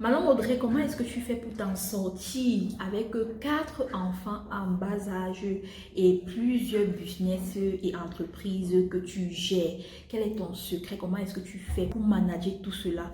Manon Audrey, comment est-ce que tu fais pour t'en sortir avec 4 enfants en bas âge et plusieurs business et entreprises que tu gères? Quel est ton secret? Comment est-ce que tu fais pour manager tout cela?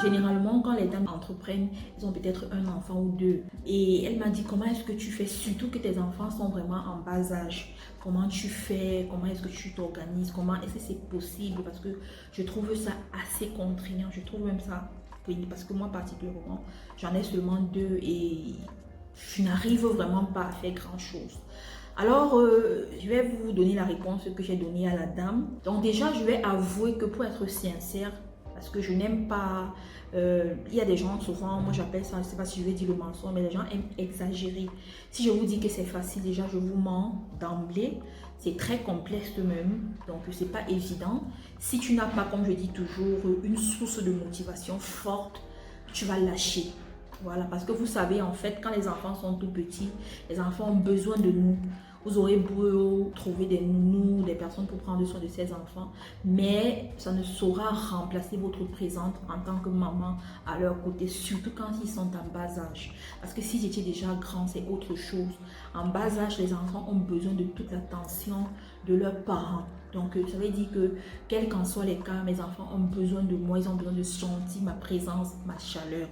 Généralement, quand les dames entreprennent, ils ont peut-être un enfant ou deux. Et elle m'a dit, comment est-ce que tu fais, surtout que tes enfants sont vraiment en bas âge? Comment tu fais? Comment est-ce que tu t'organises? Comment est-ce que c'est possible? Parce que je trouve ça assez contraignant. Je trouve même ça, oui, parce que moi particulièrement, j'en ai seulement 2 et je n'arrive vraiment pas à faire grand-chose. Alors, je vais vous donner la réponse que j'ai donnée à la dame. Donc déjà, je vais avouer que pour être sincère, parce que je n'aime pas... il y a des gens, souvent, moi j'appelle ça, je ne sais pas si je vais dire le mensonge, mais les gens aiment exagérer. Si je vous dis que c'est facile, déjà je vous mens d'emblée. C'est très complexe même, donc c'est pas évident. Si tu n'as pas, comme je dis toujours, une source de motivation forte, tu vas lâcher. Voilà, parce que vous savez, en fait, quand les enfants sont tout petits, les enfants ont besoin de nous. Vous aurez beau trouver des nounous, des personnes pour prendre soin de ces enfants, mais ça ne saura remplacer votre présence en tant que maman à leur côté, surtout quand ils sont en bas âge. Parce que si j'étais déjà grand, c'est autre chose. En bas âge, les enfants ont besoin de toute l'attention de leurs parents. Donc, ça veut dire que, quels qu'en soient les cas, mes enfants ont besoin de moi, ils ont besoin de sentir ma présence, ma chaleur.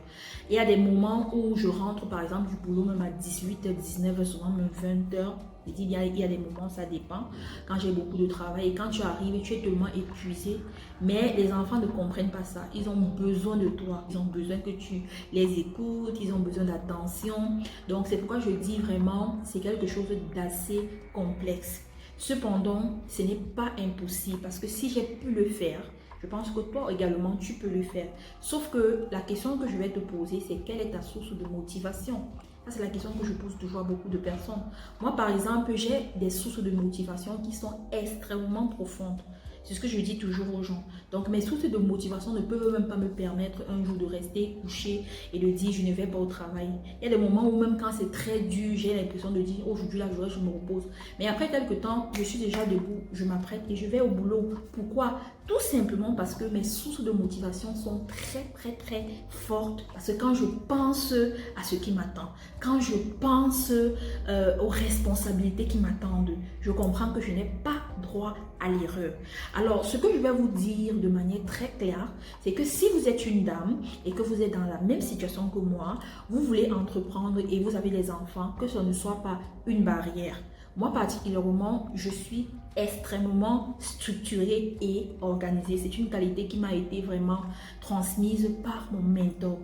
Il y a des moments où je rentre, par exemple, du boulot, même à 18h, 19h, souvent même 20h. Il y a des moments, ça dépend, quand j'ai beaucoup de travail. Et quand tu arrives, tu es tellement épuisé. Mais les enfants ne comprennent pas ça. Ils ont besoin de toi. Ils ont besoin que tu les écoutes. Ils ont besoin d'attention. Donc, c'est pourquoi je dis vraiment, c'est quelque chose d'assez complexe. Cependant, ce n'est pas impossible parce que si j'ai pu le faire, je pense que toi également, tu peux le faire. Sauf que la question que je vais te poser, c'est quelle est ta source de motivation? Ça, c'est la question que je pose toujours à beaucoup de personnes. Moi, par exemple, j'ai des sources de motivation qui sont extrêmement profondes. C'est ce que je dis toujours aux gens. Donc, mes sources de motivation ne peuvent même pas me permettre un jour de rester couché et de dire je ne vais pas au travail. Il y a des moments où même quand c'est très dur, j'ai l'impression de dire aujourd'hui, la journée, je me repose. Mais après quelques temps, je suis déjà debout, je m'apprête et je vais au boulot. Pourquoi? Tout simplement parce que mes sources de motivation sont très fortes. Parce que quand je pense à ce qui m'attend, quand je pense aux responsabilités qui m'attendent, je comprends que je n'ai pas droit à l'erreur. Alors, ce que je vais vous dire de manière très claire, c'est que si vous êtes une dame et que vous êtes dans la même situation que moi, vous voulez entreprendre et vous avez des enfants, que ce ne soit pas une barrière. Moi, particulièrement, je suis extrêmement structurée et organisée. C'est une qualité qui m'a été vraiment transmise par mon mentor.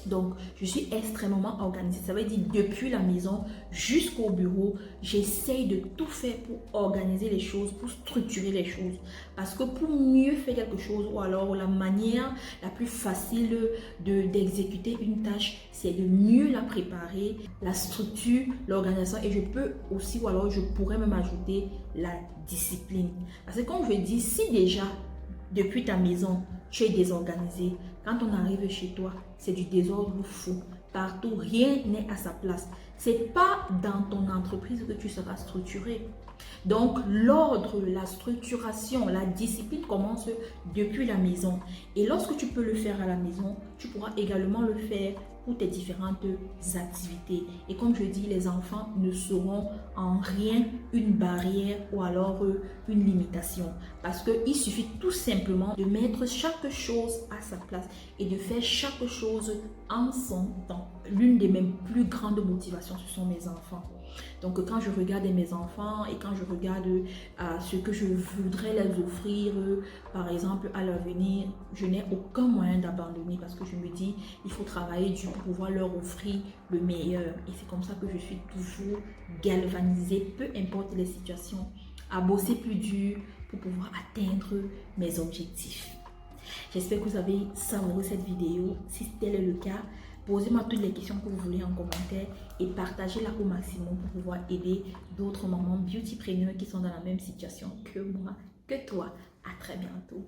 Donc, je suis extrêmement organisée. Ça veut dire depuis la maison jusqu'au bureau, j'essaye de tout faire pour organiser les choses, pour structurer les choses. Parce que pour mieux faire quelque chose, ou alors la manière la plus facile d'exécuter une tâche, c'est de mieux la préparer, la structure, l'organisation. Et je peux aussi, ou alors je pourrais même ajouter la discipline. Parce que comme je dis, si déjà, depuis ta maison, tu es désorganisé. Quand on arrive chez toi, c'est du désordre fou. Partout, rien n'est à sa place. C'est pas dans ton entreprise que tu seras structuré. Donc, l'ordre, la structuration, la discipline commence depuis la maison. Et lorsque tu peux le faire à la maison, tu pourras également le faire pour tes différentes activités. Et comme je dis, les enfants ne seront en rien une barrière ou alors une limitation. Parce qu'il suffit tout simplement de mettre chaque chose à sa place et de faire chaque chose en son temps. L'une des mes plus grandes motivations, ce sont mes enfants. Donc quand je regarde mes enfants et quand je regarde ce que je voudrais les offrir, par exemple à l'avenir, je n'ai aucun moyen d'abandonner parce que je me dis, il faut travailler dur pour pouvoir leur offrir le meilleur. Et c'est comme ça que je suis toujours galvanisée, peu importe les situations, à bosser plus dur pour pouvoir atteindre mes objectifs. J'espère que vous avez savouré cette vidéo. Si tel est le cas, posez-moi toutes les questions que vous voulez en commentaire et partagez-la au maximum pour pouvoir aider d'autres mamans beautypreneurs qui sont dans la même situation que moi, que toi. À très bientôt.